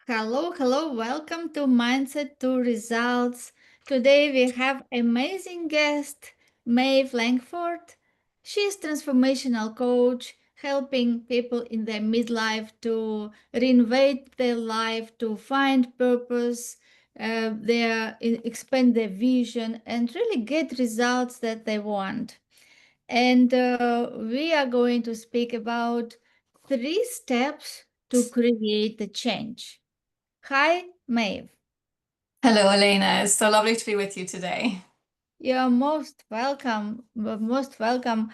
Hello, hello, welcome to Mindset to Results. Today we have amazing guest, Maeve Lankford. She's transformational coach, helping people in their midlife to reinvent their life, to find purpose, expand their vision, and really get results that they want. And we are going to speak about 3 steps to create the change. Hi, Maeve. Hello, Elena. It's so lovely to be with you today. You're most welcome. Most welcome.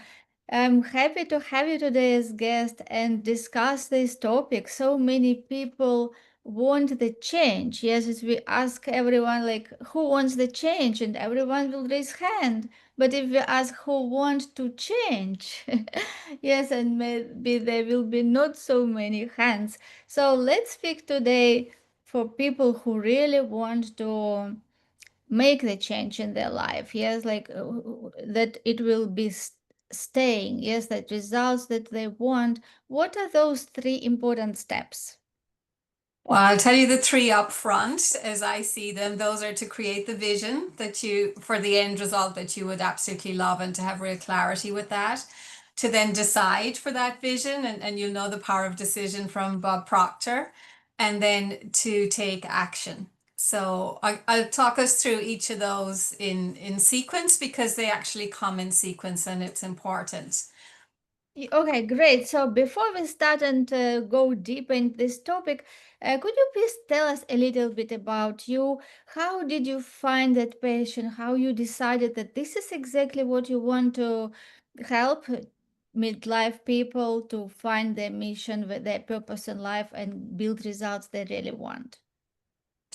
I'm happy to have you today as guest and discuss this topic. So many people want the change. Yes, as we ask everyone like who wants the change, and everyone will raise hand. But if we ask who wants to change, yes, and maybe there will be not so many hands. So let's speak today for people who really want to make the change in their life. Yes, like that it will be staying. Yes, that results that they want. What are those 3 important steps? Well, I'll tell you the three up front as I see them. Those are to create the vision for the end result that you would absolutely love and to have real clarity with that. To then decide for that vision, and you'll know the power of decision from Bob Proctor, and then to take action. So I'll talk us through each of those in sequence because they actually come in sequence and it's important. Okay, great. So before we start and go deep into this topic, could you please tell us a little bit about you? How did you find that passion? How you decided that this is exactly what you want to help midlife people to find their mission, with their purpose in life, and build results they really want?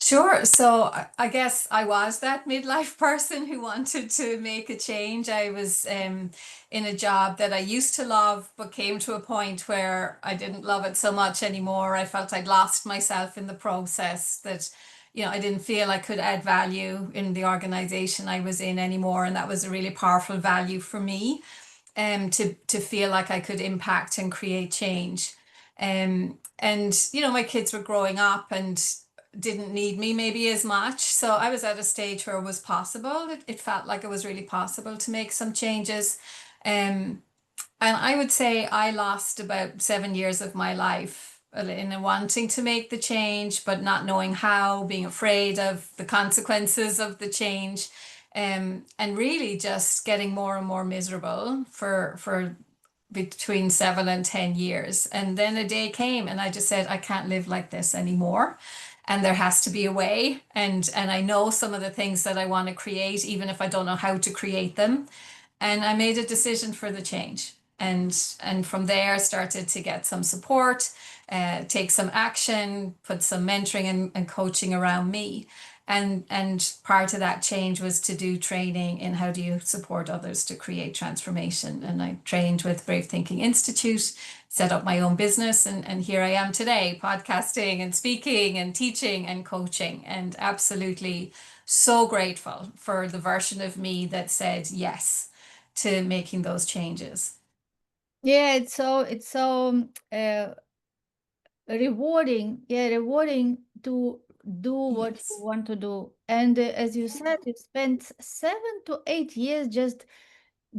Sure. So I guess I was that midlife person who wanted to make a change. I was in a job that I used to love, but came to a point where I didn't love it so much anymore. I felt I'd lost myself in the process, that, I didn't feel I could add value in the organization I was in anymore. And that was a really powerful value for me, to feel like I could impact and create change. And my kids were growing up and didn't need me maybe as much. So I was at a stage where it was possible. It felt like it was really possible to make some changes. Um, and I would say I lost about 7 years of my life in wanting to make the change, but not knowing how, being afraid of the consequences of the change, and really just getting more and more miserable for between 7 and 10 years. And then a day came and I just said, I can't live like this anymore. And there has to be a way. And I know some of the things that I want to create, even if I don't know how to create them. And I made a decision for the change. And from there I started to get some support, take some action, put some mentoring and coaching around me. And part of that change was to do training in how do you support others to create transformation. And I trained with Brave Thinking Institute, set up my own business, and here I am today, podcasting and speaking and teaching and coaching, and absolutely so grateful for the version of me that said yes to making those changes. Yeah, it's so rewarding. Yeah, rewarding to do what you Yes, want to do. And as you said, you spent 7 to 8 years just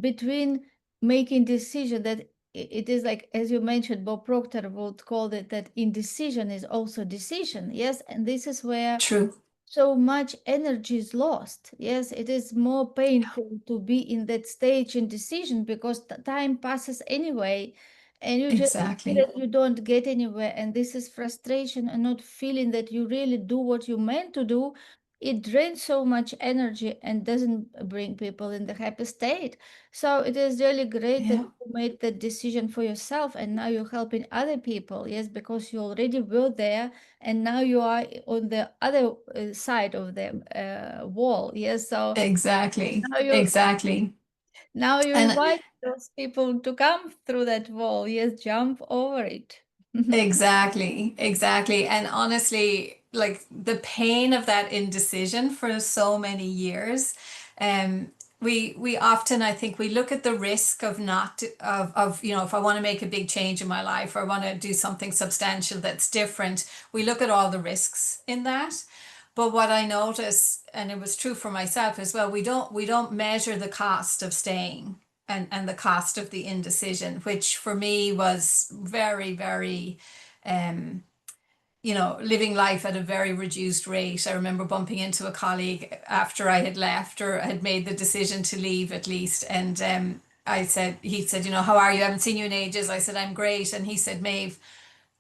between making decision that it is like, as you mentioned, Bob Proctor would call it that indecision is also decision. Yes, and this is where true. so much energy is lost. Yes, it is more Yeah, painful to be in that stage in decision because time passes anyway, and you just feel exactly. that you don't get anywhere. And this is frustration and not feeling that you really do what you meant to do. It drains so much energy and doesn't bring people in the happy state. So it is really great that Yeah, you made that decision for yourself and now you're helping other people. Yes, because you already were there and now you are on the other side of the wall. Yes, so exactly. now you Exactly. now you And invite those people to come through that wall. Yes, jump over it. exactly, exactly. And honestly, like the pain of that indecision for so many years, um, we often, I think, we look at the risk of not of if I want to make a big change in my life or I want to do something substantial that's different, we look at all the risks in that. But what I notice, and it was true for myself as well, we don't measure the cost of staying and the cost of the indecision, which for me was very, very living life at a very reduced rate. I remember bumping into a colleague after I had left or had made the decision to leave at least. And he said, how are you? I haven't seen you in ages. I said, I'm great. And he said, Maeve,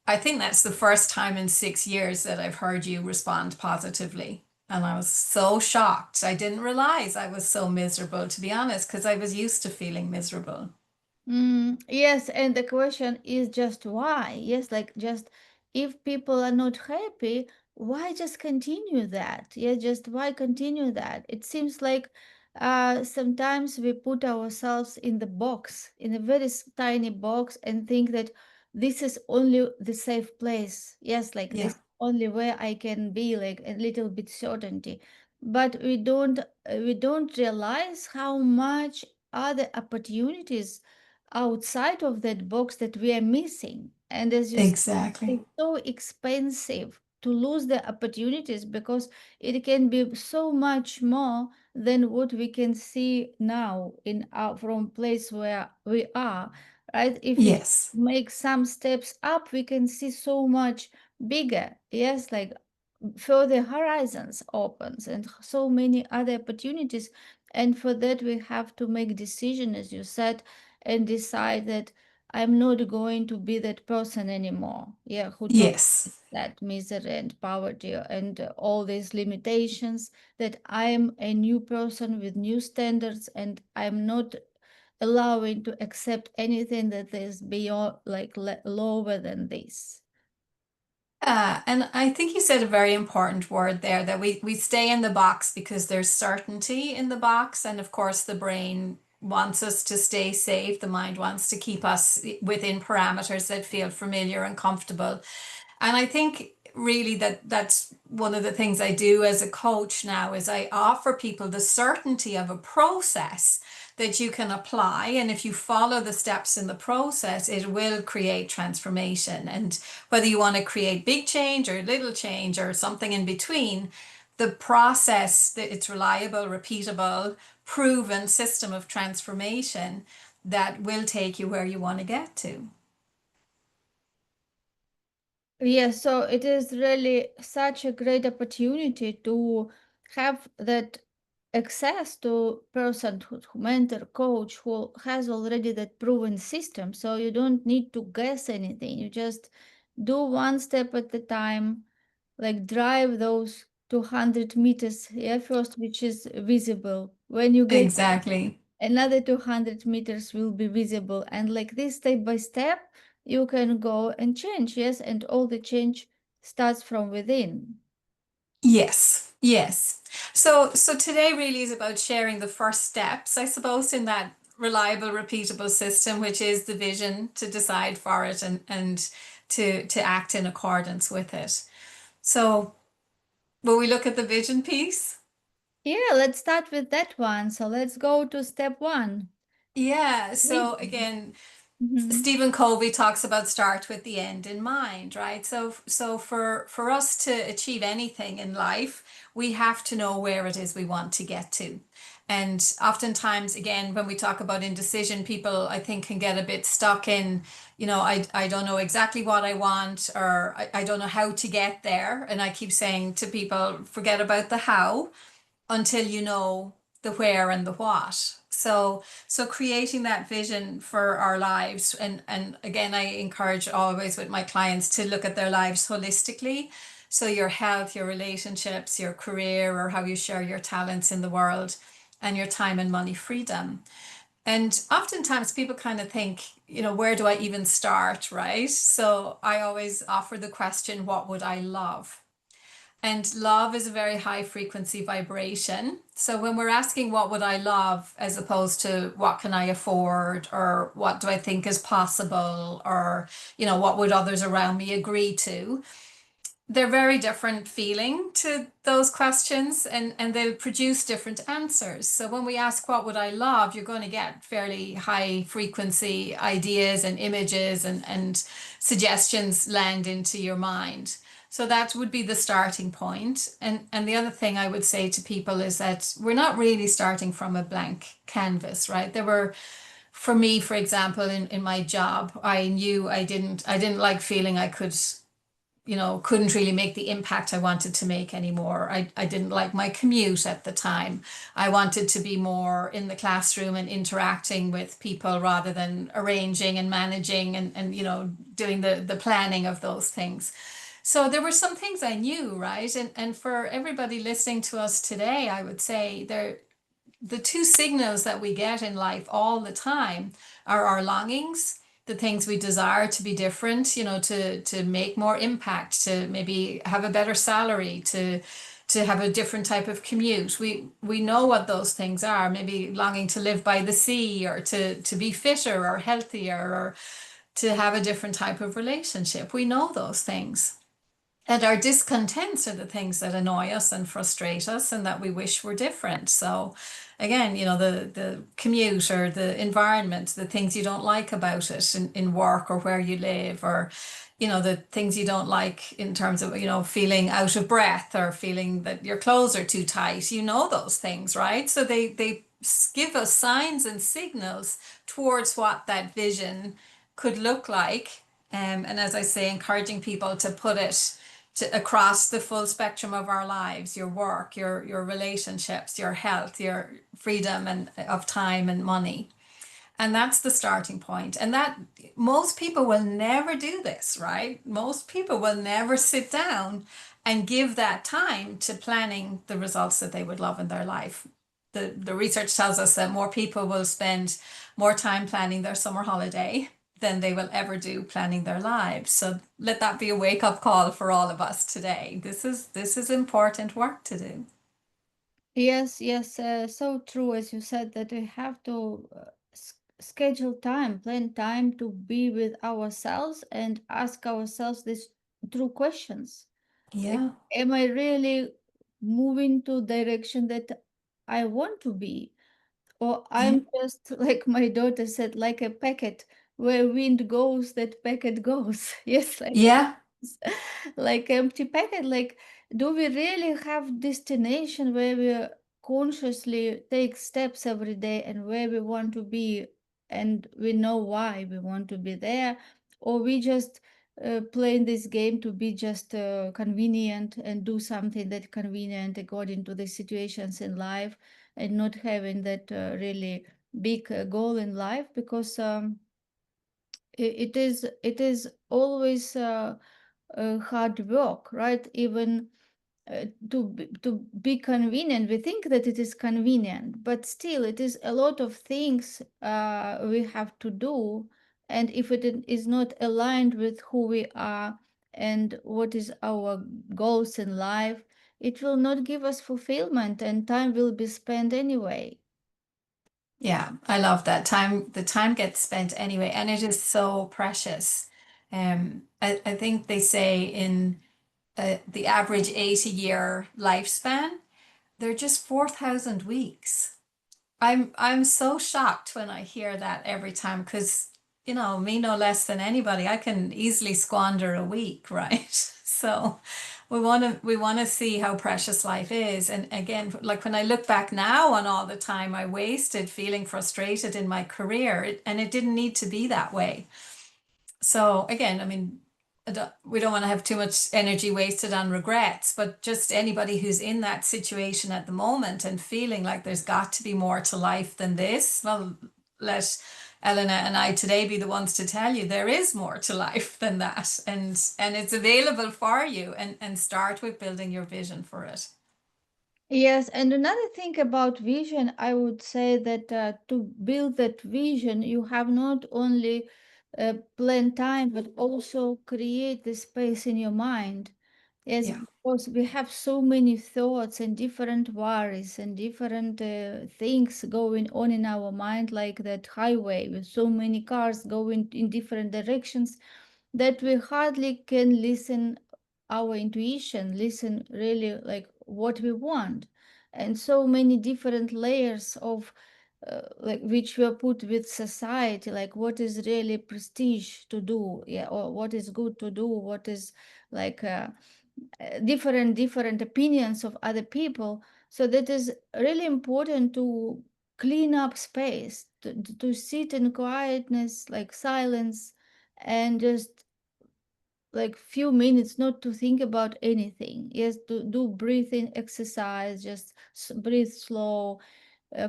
I think that's the first time in 6 years that I've heard you respond positively. And I was so shocked. I didn't realize I was so miserable, to be honest, because I was used to feeling miserable. Yes, and the question is just why? Yes, like just if people are not happy, why just continue that? Yeah, just why continue that? It seems like sometimes we put ourselves in the box, in a very tiny box, and think that this is only the safe place. Yes, like Yeah. this only where I can be like a little bit certainty. But we don't realize how much other opportunities outside of that box that we are missing. And as you said, Exactly. it's so expensive to lose the opportunities because it can be so much more than what we can see now in our from place where we are, right? If we Yes. make some steps up, we can see so much bigger. Yes, like further horizons opens and so many other opportunities. And for that we have to make decision, as you said, and decide that I'm not going to be that person anymore. Yeah, who Yes. tolerates that misery and poverty and all these limitations, that I am a new person with new standards and I'm not allowing to accept anything that is beyond like lower than this. And I think you said a very important word there that we stay in the box because there's certainty in the box. And of course, the brain wants us to stay safe. The mind wants to keep us within parameters that feel familiar and comfortable. And I think really that's one of the things I do as a coach now is I offer people the certainty of a process that you can apply. And if you follow the steps in the process, it will create transformation. And whether you want to create big change or little change or something in between, the process that it's reliable, repeatable, proven system of transformation that will take you where you want to get to. Yes, so it is really such a great opportunity to have that access to person who mentor, coach, who has already that proven system. So you don't need to guess anything. You just do one step at a time, like drive those 200 meters, yeah, first, which is visible. When you get Exactly. another 200 meters will be visible, and like this, step by step, you can go and change. Yes, and all the change starts from within. Yes, yes. So today really is about sharing the first steps, I suppose, in that reliable, repeatable system, which is the vision to decide for it and to act in accordance with it. So will we look at the vision piece? Yeah, let's start with that one. So let's go to step one. Yeah. So Vision. again, Mhm. Stephen Covey talks about start with the end in mind, right? So for us to achieve anything in life, we have to know where it is we want to get to. And oftentimes, again, when we talk about indecision, people I think can get a bit stuck in, I don't know exactly what I want, or I don't know how to get there. And I keep saying to people, forget about the how until you know the where and the what. So creating that vision for our lives, and again, I encourage always with my clients to look at their lives holistically. So your health, your relationships, your career, or how you share your talents in the world, and your time and money freedom. And oftentimes people kind of think, where do I even start, right? So I always offer the question, what would I love? And love is a very high frequency vibration. So when we're asking what would I love, as opposed to what can I afford, or what do I think is possible, or what would others around me agree to, they're very different feeling to those questions, and they'll produce different answers. So when we ask what would I love, you're going to get fairly high frequency ideas and images and suggestions land into your mind. So that would be the starting point. And the other thing I would say to people is that we're not really starting from a blank canvas, right? There were, for me, for example, in my job, I knew I didn't like feeling I could, couldn't really make the impact I wanted to make anymore. I didn't like my commute at the time. I wanted to be more in the classroom and interacting with people rather than arranging and managing and doing the planning of those things. So there were some things I knew, right? And for everybody listening to us today, I would say the two signals that we get in life all the time are our longings, the things we desire to be different, to make more impact, to maybe have a better salary, to have a different type of commute. We know what those things are, maybe longing to live by the sea, or to be fitter or healthier, or to have a different type of relationship. We know those things. And our discontents are the things that annoy us and frustrate us and that we wish were different. So again, the commute or the environment, the things you don't like about it in work or where you live, or the things you don't like in terms of, feeling out of breath or feeling that your clothes are too tight. Those things, right? So they give us signs and signals towards what that vision could look like. And as I say, encouraging people to put it across the full spectrum of our lives, your work, your relationships, your health, your freedom and of time and money. And that's the starting point. And that most people will never do this, right? Most people will never sit down and give that time to planning the results that they would love in their life. The research tells us that more people will spend more time planning their summer holiday than they will ever do planning their lives. So let that be a wake-up call for all of us today. This is important work to do. Yes, yes, so true, as you said, that we have to schedule time, plan time to be with ourselves and ask ourselves these true questions. Like, Yeah. am I really moving to direction that I want to be? Or Yeah. I'm just, like my daughter said, like a packet, where wind goes, that packet goes. Yes, like that. Yeah. Like empty packet. Like, do we really have destination where we consciously take steps every day and where we want to be, and we know why we want to be there? Or we just playing this game to be just convenient and do something that convenient according to the situations in life, and not having that really big goal in life? Because it is always hard work, right? Even to be convenient, we think that it is convenient, but still it is a lot of things we have to do. And if is not aligned with who we are and what is our goals in life, it will not give us fulfillment, and time will be spent anyway. Yeah, I love that. The time gets spent anyway, and it is so precious. I think they say in the average 80-year lifespan, they're just 4,000 weeks. I'm so shocked when I hear that every time, because me no less than anybody, I can easily squander a week, right? So we want to see how precious life is. And again, like when I look back now on all the time I wasted feeling frustrated in my career, and it didn't need to be that way. So again, I mean, we don't want to have too much energy wasted on regrets, but just anybody who's in that situation at the moment and feeling like there's got to be more to life than this, well, let Elena and I today be the ones to tell you there is more to life than that, and it's available for you, and start with building your vision for it. Yes, and another thing about vision, I would say that to build that vision, you have not only plan time, but also create the space in your mind. Yes, Yeah. because we have so many thoughts and different worries and different things going on in our mind, like that highway with so many cars going in different directions, that we hardly can listen our intuition, listen really like what we want. And so many different layers of like which were put with society, like what is really prestige to do, yeah, or what is good to do, what is like different opinions of other people. So that is really important to clean up space, to sit in quietness, like silence, and just like few minutes not to think about anything. Yes, to do breathing exercise, just breathe slow,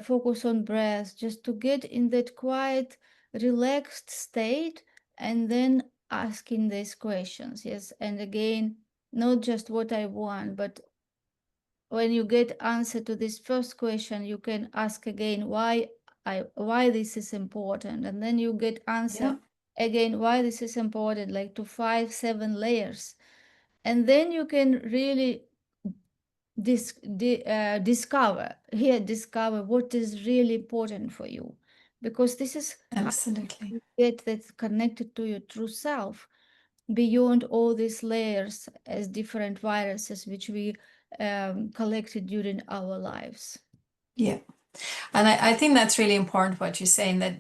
focus on breath, just to get in that quiet, relaxed state, and then asking these questions. Yes, and again, not just what I want, but when you get answer to this first question, you can ask again why this is important, and then you get Yeah, answer again why this is important, like to 5 7 layers, and then you can really discover what is really important for you, because this is how absolutely. you get that connected to your true self beyond all these layers as different viruses which we collected during our lives. Yeah. And I think that's really important what you're saying, that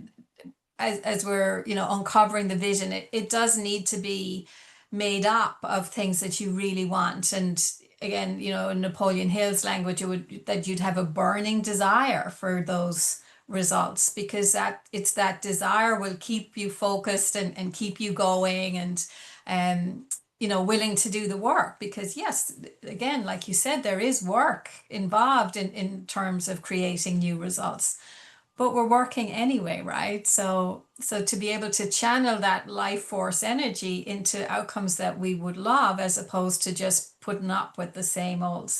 as we're, uncovering the vision, it does need to be made up of things that you really want. And again, in Napoleon Hill's language, you'd have a burning desire for those results, because it's that desire will keep you focused and keep you going, and um willing to do the work. Because yes, again, like you said, there is work involved in terms of creating new results, but we're working anyway, right? So to be able to channel that life force energy into outcomes that we would love, as opposed to just putting up with the same old,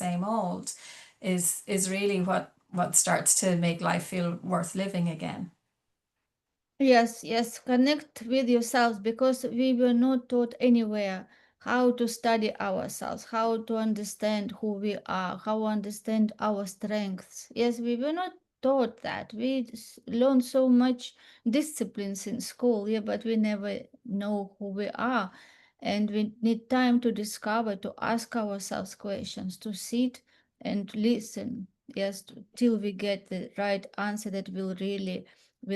is really what starts to make life feel worth living again. Yes, yes, connect with yourselves, because we were not taught anywhere how to study ourselves, how to understand who we are, how to understand our strengths. Yes, we were not taught that. We learned so much disciplines in school, yeah, but we never know who we are. And we need time to discover, to ask ourselves questions, to sit and listen, yes, till we get the right answer that will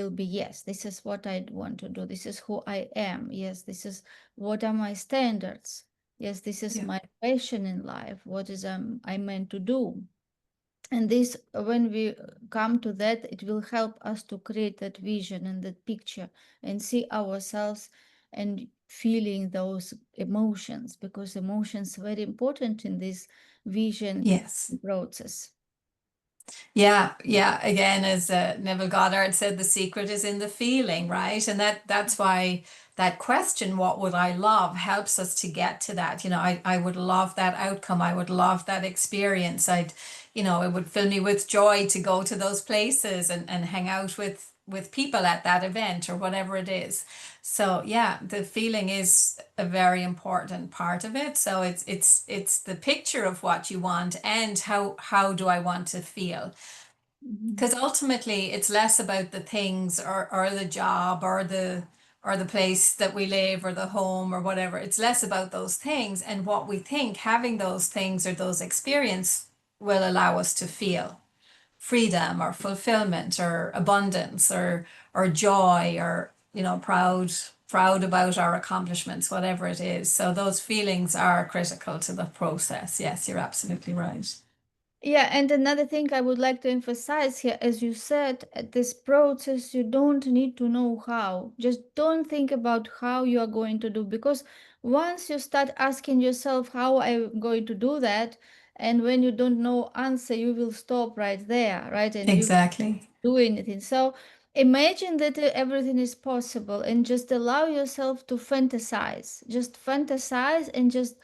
be, yes, this is what I want to do, this is who I am, yes, this is what are my standards, yes, this is Yeah. my passion in life, what is I meant to do. And this, when we come to that, it will help us to create that vision and that picture and see ourselves and feeling those emotions, because emotions are very important in this vision Yes. process. Yeah, yeah. Again, as Neville Goddard said, the secret is in the feeling, right? And that's why that question, what would I love, helps us to get to that. I would love that outcome. I would love that experience. It would fill me with joy to go to those places and hang out with people at that event or whatever it is. So yeah, the feeling is a very important part of it. So it's the picture of what you want, and how do I want to feel? Mhm. Because ultimately it's less about the things, or the job, or the place that we live, or the home, or whatever. It's less about those things, and what we think having those things or those experience will allow us to feel: freedom, or fulfillment, or abundance, or joy, or proud about our accomplishments, whatever it is. So those feelings are critical to the process. Yes, you're absolutely right. Yeah, and another thing I would like to emphasize here, as you said, at this process, you don't need to know how. Just don't think about how you are going to do, because once you start asking yourself how I'm going to do that, and when you don't know answer, you will stop right there, right? And you Exactly. do anything. So imagine that everything is possible, and just allow yourself to fantasize. Just fantasize and just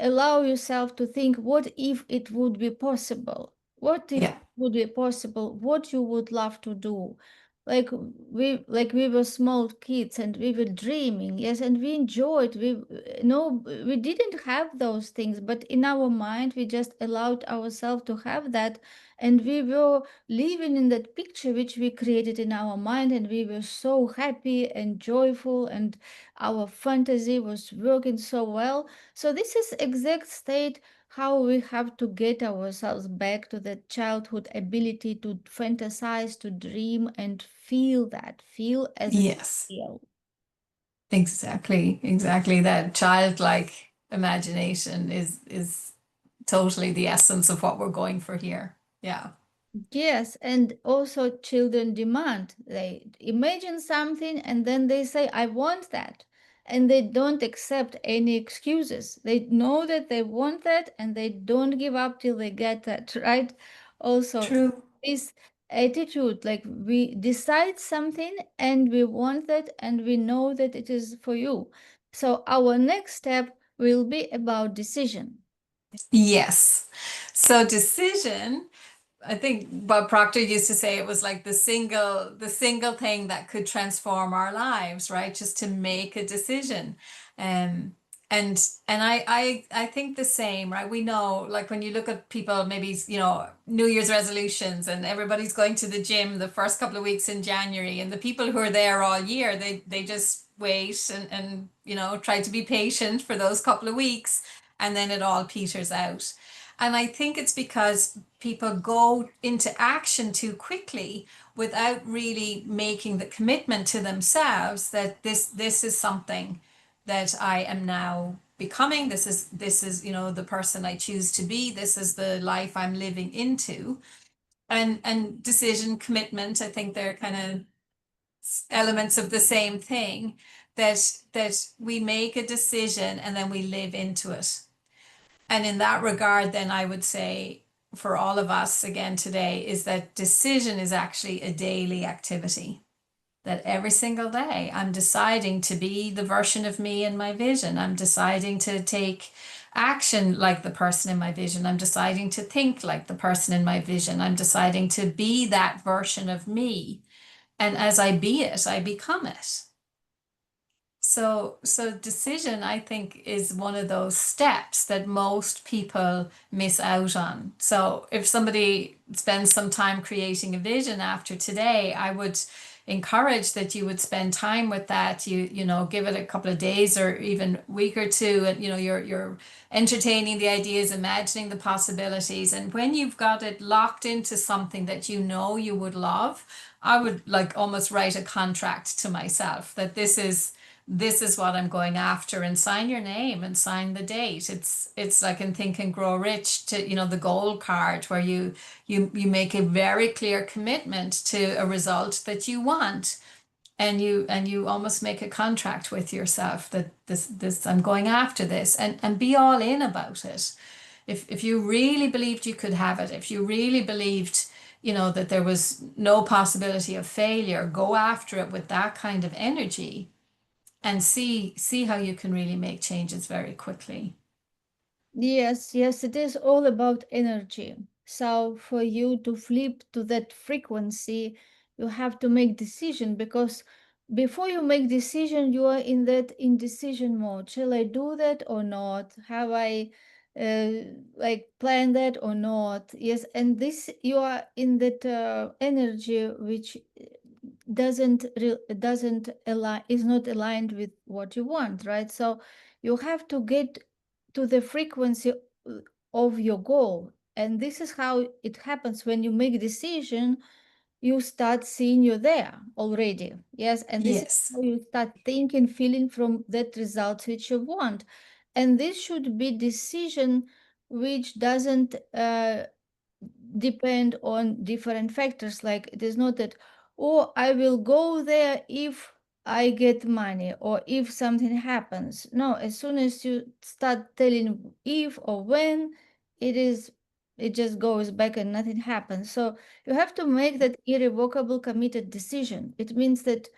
allow yourself to think, what if it would be possible? What if Yeah. it would be possible? What you would love to do? Like we were small kids and we were dreaming, yes, and we enjoyed. We no, we didn't have those things, but in our mind we just allowed ourselves to have that, and we were living in that picture which we created in our mind, and we were so happy and joyful, and our fantasy was working so well. So this is exact state how we have to get ourselves back to the childhood ability to fantasize, to dream, and feel that, feel as it Yes, feel. exactly, exactly. That childlike imagination is totally the essence of what we're going for here. Yeah. Yes, and also children demand. They imagine something and then they say, I want that. And they don't accept any excuses. They know that they want that and they don't give up till they get that, right? Also, True. this attitude, like we decide something and we want that and we know that it is for you. So our next step will be about decision. Yes. So decision, I think Bob Proctor used to say it was like the single thing that could transform our lives, right? Just to make a decision. Um, and I think the same, right? We know, like when you look at people, maybe, New Year's resolutions and everybody's going to the gym the first couple of weeks in January, and the people who are there all year, they just wait and try to be patient for those couple of weeks, and then it all peters out. And I think it's because people go into action too quickly without really making the commitment to themselves that this is something that I am now becoming. This is the person I choose to be. This is the life I'm living into. And decision, commitment, I think they're kind of elements of the same thing, that we make a decision and then we live into it. And in that regard, then I would say for all of us again today is that decision is actually a daily activity. That every single day I'm deciding to be the version of me in my vision. I'm deciding to take action like the person in my vision. I'm deciding to think like the person in my vision. I'm deciding to be that version of me. And as I be it, I become it. So decision, I think, is one of those steps that most people miss out on. So if somebody spends some time creating a vision after today, I would encourage that you would spend time with that. You give it a couple of days or even week or two, and you're entertaining the ideas, imagining the possibilities. And when you've got it locked into something that you know you would love, I would like almost write a contract to myself that this is what I'm going after, and sign your name and sign the date. It's like in Think and Grow Rich, to the gold card, where you make a very clear commitment to a result that you want, and you almost make a contract with yourself that this I'm going after this, and be all in about it. If you really believed you could have it, if you really believed that there was no possibility of failure, go after it with that kind of energy, and see how you can really make changes very quickly. Yes, yes, it is all about energy. So for you to flip to that frequency, you have to make decision, because before you make decision, you are in that indecision mode. Shall I do that or not? Have I uh, like planned that or not? Yes, and this you are in that energy which doesn't align, is not aligned with what you want, right? So you have to get to the frequency of your goal, and this is how it happens. When you make decision, you start seeing you there already. Yes, and this is Yes. how you start thinking, feeling from that result which you want. And this should be decision which doesn't depend on different factors. Like it is not that, oh, I will go there if I get money or if something happens. No, as soon as you start telling if or when, it is, it just goes back and nothing happens. So you have to make that irrevocable committed decision. It means that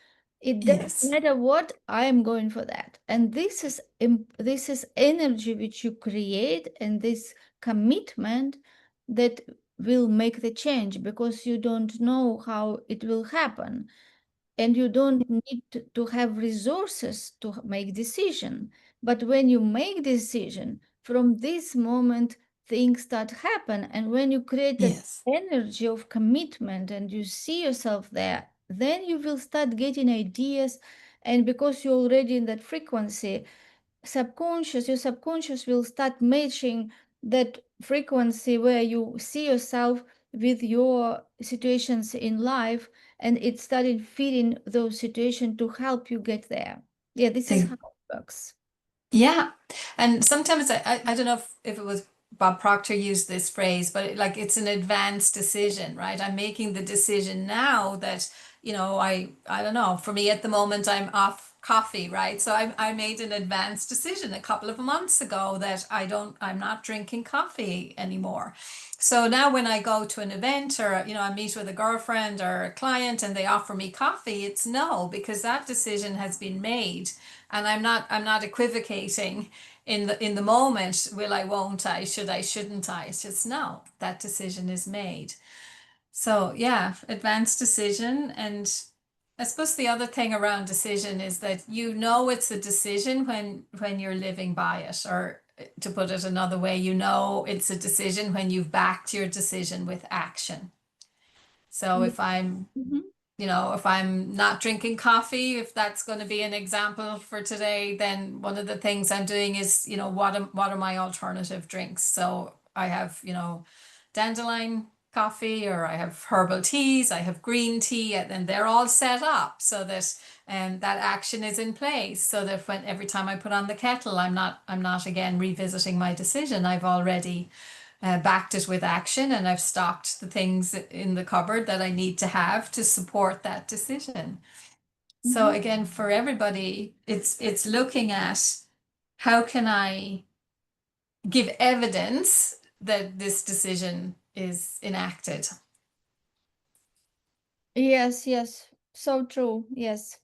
it doesn't Yes. matter what, I am going for that. And this is energy which you create, and this commitment that will make the change, because you don't know how it will happen, and you don't need to have resources to make decision. But when you make decision, from this moment things start happen, and when you create that Yes. energy of commitment and you see yourself there, then you will start getting ideas, And because you're already in that frequency, your subconscious will start matching that frequency where you see yourself with your situations in life, and it started feeding those situations to help you get there. Yeah, this is how E- it works. Yeah. And sometimes I don't know if it was Bob Proctor used this phrase, but like it's an advanced decision, right? I'm making the decision now that, I don't know, for me at the moment, I'm off coffee, right? So I made an advanced decision a couple of months ago that I'm not drinking coffee anymore. So now when I go to an event or, I meet with a girlfriend or a client and they offer me coffee, it's no, because that decision has been made and I'm not equivocating in the moment, will I, won't I, should I, shouldn't I? It's just no, that decision is made. So yeah, advanced decision. And I suppose the other thing around decision is that it's a decision when you're living by it, or to put it another way, it's a decision when you've backed your decision with action. So Yeah. if I'm Mhm. if I'm not drinking coffee, if that's going to be an example for today, then one of the things I'm doing is, what are my alternative drinks? So I have, dandelion coffee, or I have herbal teas, I have green tea, and they're all set up so that that action is in place, so that when every time I put on the kettle, I'm not again revisiting my decision. I've already backed it with action, and I've stocked the things in the cupboard that I need to have to support that decision. So Mhm. again, for everybody, it's looking at how can I give evidence that this decision is enacted. Yes, yes, so true. Yes.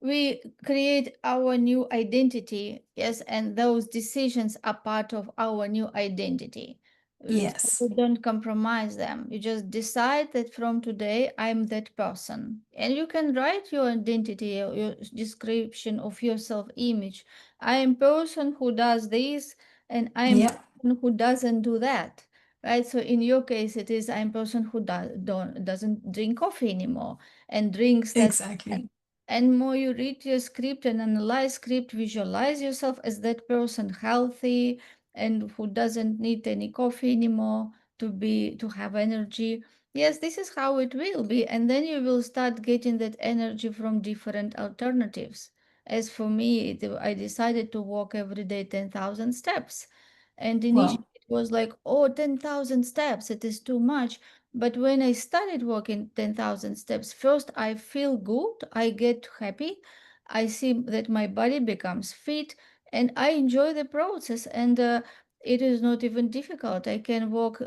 We create our new identity, yes, and those decisions are part of our new identity. So Yes, we don't compromise them. You just decide that from today I'm that person, and you can write your identity, your description of your self-image. I am person who does this, and I am yeah, person who doesn't do that. Right. So in your case, it is I'm person who doesn't drink coffee anymore and drinks that. exactly. And more you read your script and analyze script, visualize yourself as that person healthy and who doesn't need any coffee anymore to have energy. Yes, this is how it will be. And then you will start getting that energy from different alternatives. As for me, I decided to walk every day 10,000 steps. And initially Well, it was like, oh, 10,000 steps, it is too much. But when I started walking 10,000 steps, first I feel good, I get happy, I see that my body becomes fit, and I enjoy the process. And it is not even difficult. I can walk,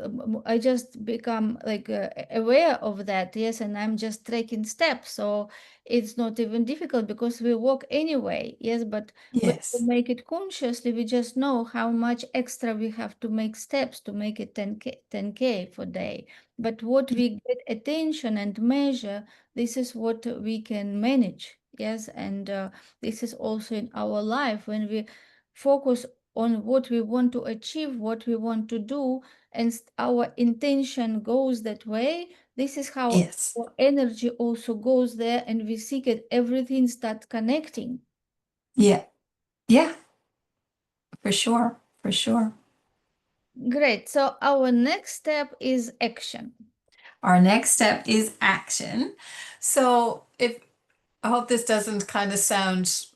I just become like aware of that, yes, and I'm just tracking steps. So it's not even difficult because we walk anyway, yes, but when we yes, make it consciously, we just know how much extra we have to make steps to make it 10K for day. But what we get attention and measure, this is what we can manage. Yes. And this is also in our life when we focus on what we want to achieve, what we want to do, and our intention goes that way. This is how yes, our energy also goes there, and we seek it, everything start connecting. yeah, yeah, for sure, for sure. Great. So our next step is action. Our next step is action. So if I hope this doesn't kind of sound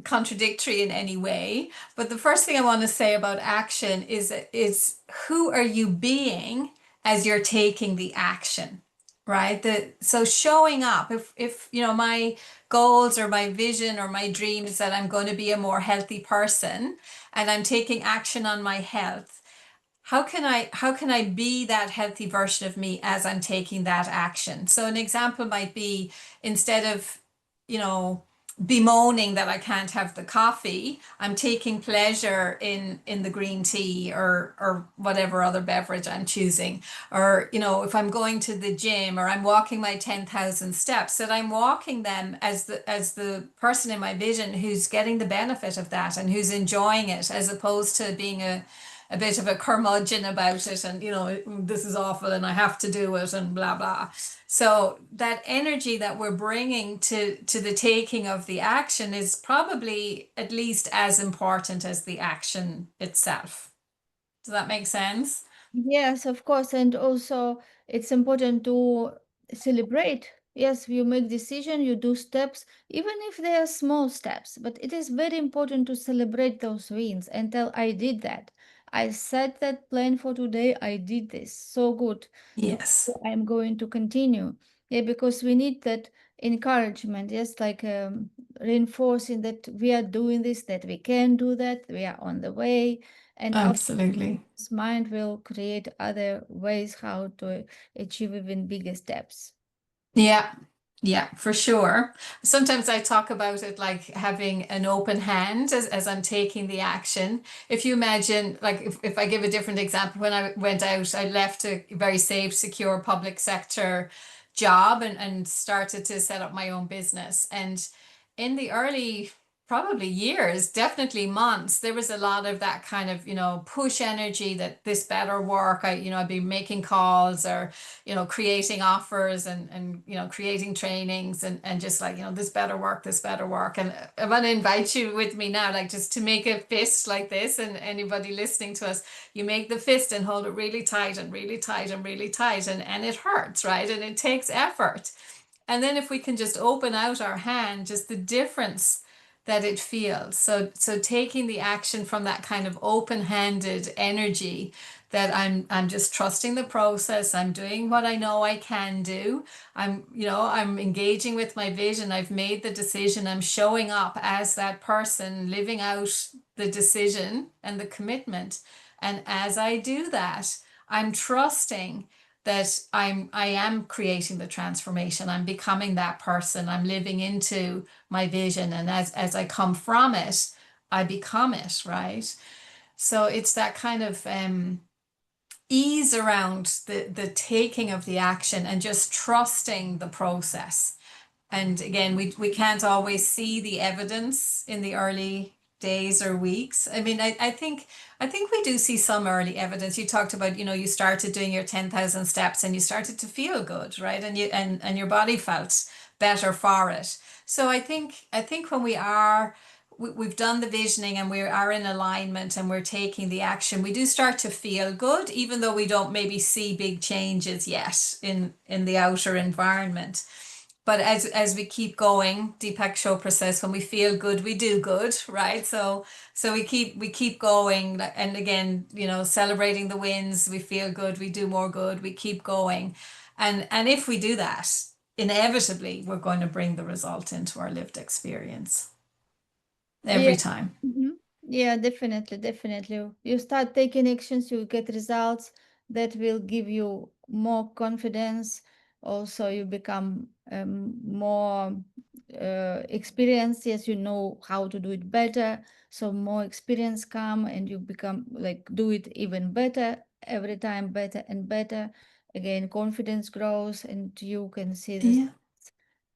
contradictory in any way, but the first thing I want to say about action is who are you being as you're taking the action, right? So showing up, if my goals or my vision or my dream is that I'm going to be a more healthy person and I'm taking action on my health, how can I be that healthy version of me as I'm taking that action? So an example might be, instead of, you know, bemoaning that I can't have the coffee, I'm taking pleasure in the green tea or whatever other beverage I'm choosing. Or, if I'm going to the gym or I'm walking my 10,000 steps, that I'm walking them as the person in my vision who's getting the benefit of that and who's enjoying it, as opposed to being a bit of a curmudgeon about it, and this is awful and I have to do it and blah blah. So that energy that we're bringing to the taking of the action is probably at least as important as the action itself. Does that make sense? Yes, of course. And also it's important to celebrate. Yes, you make decision, you do steps, even if they are small steps, but it is very important to celebrate those wins and tell I did that. I set that plan for today. I did this. So good. Yes. I'm going to continue. Yeah, because we need that encouragement. Yes, like reinforcing that we are doing this, that we can do that, we are on the way, and our Absolutely. mind will create other ways how to achieve even bigger steps. Yeah, yeah, for sure. Sometimes I talk about it like having an open hand as I'm taking the action. If you imagine, like, if I give a different example, when I went out, I left a very safe, secure public sector job and started to set up my own business. And in the early, probably years, definitely months, there was a lot of that kind of, push energy that this better work. I'd be making calls or creating offers and creating trainings and just like, this better work, this better work. And I want to invite you with me now, like just to make a fist like this, and anybody listening to us, you make the fist and hold it really tight and really tight and really tight, and it hurts, right? And it takes effort. And then if we can just open out our hand, just the difference that it feels. So taking the action from that kind of open-handed energy that I'm just trusting the process. I'm doing what I know I can do. I'm engaging with my vision. I've made the decision. I'm showing up as that person, living out the decision and the commitment. And as I do that, I'm trusting that I am creating the transformation. I'm becoming that person. I'm living into my vision. And as I come from it, I become it, right? So it's that kind of ease around the taking of the action and just trusting the process. And again, we can't always see the evidence in the early days or weeks. I mean, I think we do see some early evidence. You talked about, you started doing your 10,000 steps and you started to feel good, right? And your body felt better for it. So I think when we've done the visioning and we are in alignment and we're taking the action, we do start to feel good, even though we don't maybe see big changes yet in the outer environment. But as we keep going, Deepak Chopra says, when we feel good, we do good, right? So we keep going, and again, celebrating the wins, we feel good, we do more good, we keep going, and if we do that, inevitably, we're going to bring the result into our lived experience Yeah. every time. Mhm. Yeah, definitely, definitely. You start taking actions, you get results that will give you more confidence. Also, you become more experienced. Yes, you know how to do it better. So more experience come and you become like do it even better every time, better and better. Again, confidence grows and you can see this Yeah.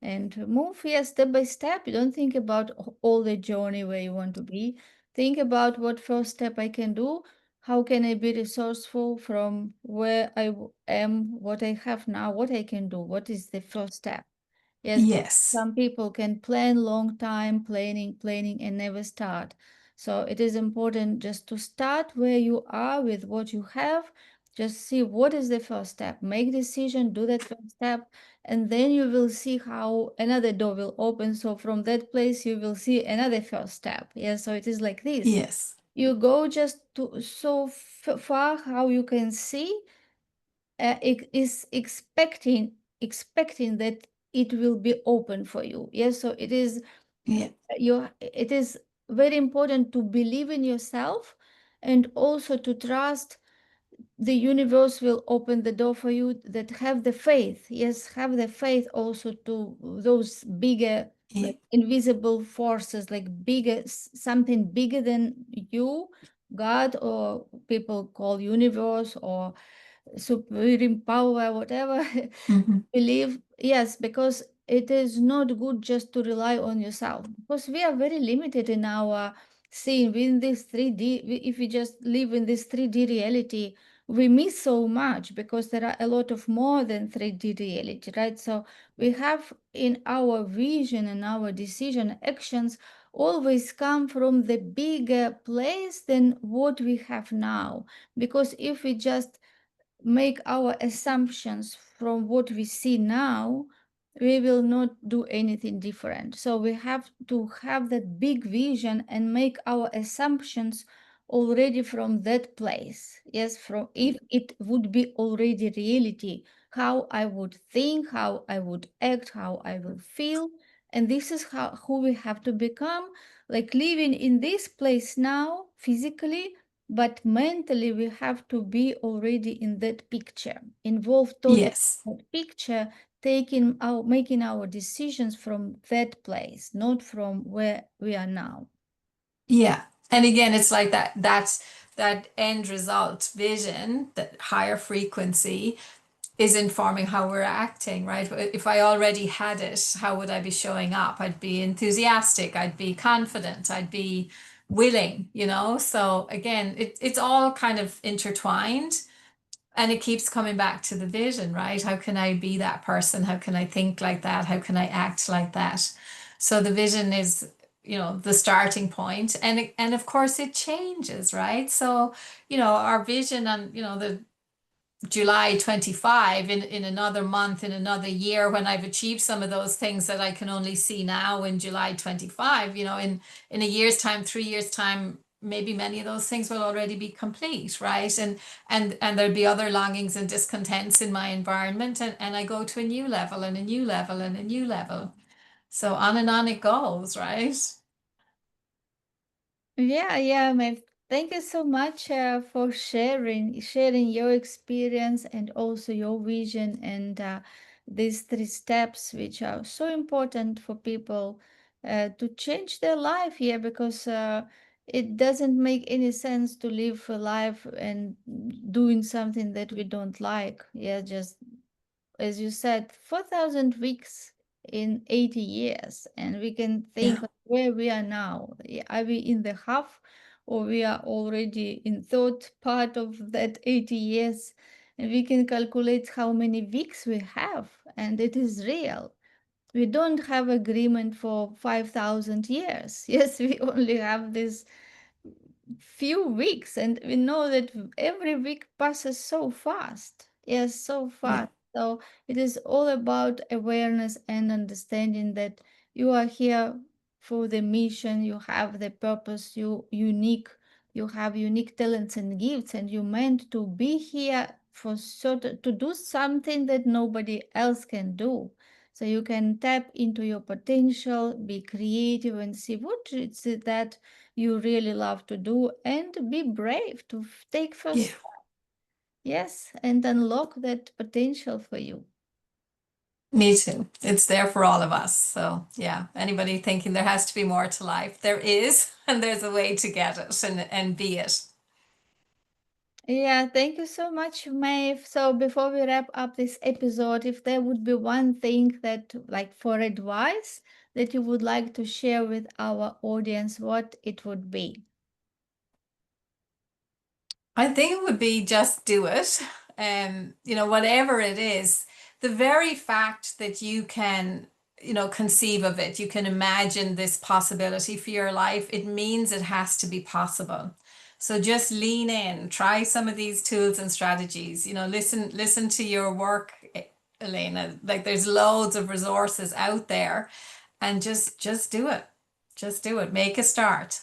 and move, yes, step by step. You don't think about all the journey where you want to be. Think about what first step I can do. How can I be resourceful from where am, what I have now, what I can do, what is the first step? Yes, because Yes. some people can plan long time, planning, and never start. So it is important just to start where you are with what you have. Just see what is the first step. Make decision, do that first step, and then you will see how another door will open. So from that place, you will see another first step. Yes, so it is like this. Yes. You go just to so far how you can see, is expecting that it will be open for you. Yes, so it is Yeah. it is very important to believe in yourself and also to trust the universe will open the door for you, that have the faith. Yes, have the faith also to those bigger, Yeah. like invisible forces, like bigger, something bigger than you, God, or people call universe or supreme power, whatever. Mhm. Believe, yes, because it is not good just to rely on yourself, because we are very limited in our seeing in this 3D, if we just live in this 3D reality, we miss so much because there are a lot of more than 3D reality, right? So we have in our vision and our decision actions always come from the bigger place than what we have now. Because if we just make our assumptions from what we see now, we will not do anything different. So we have to have that big vision and make our assumptions already from that place. Yes, from if it would be already reality, how I would think, how I would act, how I will feel. And this is how who we have to become, like living in this place now physically, but mentally we have to be already in that picture, involved totally Yes. in that picture, taking our making our decisions from that place, not from where we are now. Yeah. And again, it's like that's that end result vision, that higher frequency is informing how we're acting, right? If I already had it, how would I be showing up? I'd be enthusiastic, I'd be confident, I'd be willing, you know? So again, it's all kind of intertwined. And it keeps coming back to the vision, right? How can I be that person? How can I think like that? How can I act like that? So the vision is, the starting point. And of course it changes, right? So, our vision on, the July 25 in another month, in another year, when I've achieved some of those things that I can only see now in July 25, in a year's time, 3 years time, maybe many of those things will already be complete, right? And there'll be other longings and discontents in my environment, and I go to a new level and a new level and a new level. So on and on it goes, right? Yeah, yeah, Maeve. Thank you so much for sharing your experience and also your vision and these 3 steps, which are so important for people to change their life here, because it doesn't make any sense to live a life and doing something that we don't like. Yeah, just as you said, 4,000 weeks in 80 years, and we can think Yeah. of where we are now. Are we in the half, or we are already in third part of that 80 years? And we can calculate how many weeks we have, and it is real. We don't have agreement for 5,000 years. Yes, we only have this few weeks, and we know that every week passes so fast. Yes, so Yeah. fast. So it is all about awareness and understanding that you are here for the mission, you have the purpose, you have unique talents and gifts, and you're meant to be here for certain to do something that nobody else can do. So you can tap into your potential, be creative, and see what is it that you really love to do, and be brave to take first Yeah. step. Yes, and unlock that potential for you. Me too. It's there for all of us. So, yeah, anybody thinking there has to be more to life, there is, and there's a way to get it and be it. Yeah, thank you so much, Maeve. So before we wrap up this episode, if there would be one thing that, like, for advice that you would like to share with our audience, what it would be? I think it would be just do it. Whatever it is, the very fact that you can, conceive of it, you can imagine this possibility for your life, it means it has to be possible. So just lean in, try some of these tools and strategies, listen to your work, Elena. Like there's loads of resources out there, and just do it. Just do it. Make a start.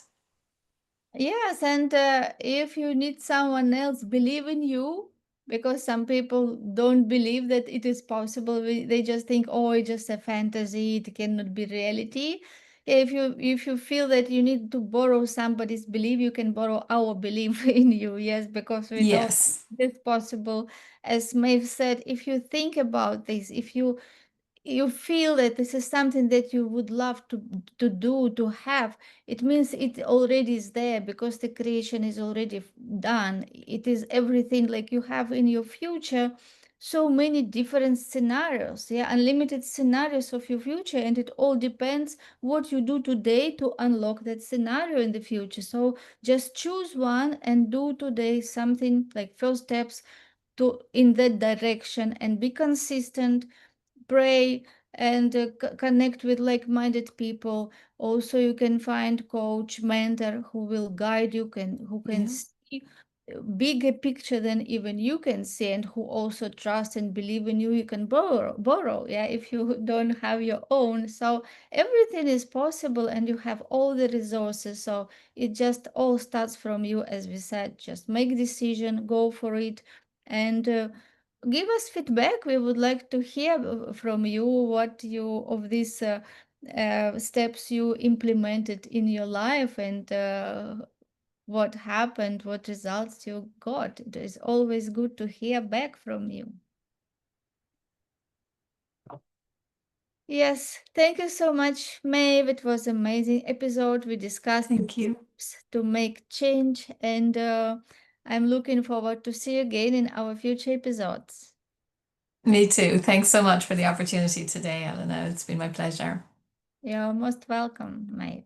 Yes, and if you need someone else believe in you, because some people don't believe that it is possible. They just think, oh, it's just a fantasy. It cannot be reality. If you feel that you need to borrow somebody's belief, you can borrow our belief in you. Yes, because we know Yes. it's possible. As Maeve said, if you think about this, if you feel that this is something that you would love to do, to have, it means it already is there, because the creation is already done. It is everything like you have in your future. so many different scenarios, yeah, unlimited scenarios of your future, and it all depends what you do today to unlock that scenario in the future. So just choose one and do today something like first steps to in that direction, and be consistent, pray, and connect with like-minded people. Also you can find coach, mentor who will guide you, who can Yeah. see bigger picture than even you can see, and who also trust and believe in you. You can borrow, yeah, if you don't have your own. So everything is possible, and you have all the resources. So it just all starts from you, as we said. Just make decision, go for it, and give us feedback. We would like to hear from you what you of these steps you implemented in your life, and what happened, what results you got. It is always good to hear back from you. Yes, thank you so much, Maeve. It was amazing episode. We discussed Thank you. steps to make change, and I'm looking forward to see you again in our future episodes. Me too. Thanks so much for the opportunity today, Elena. It's been my pleasure. You're most welcome, Maeve.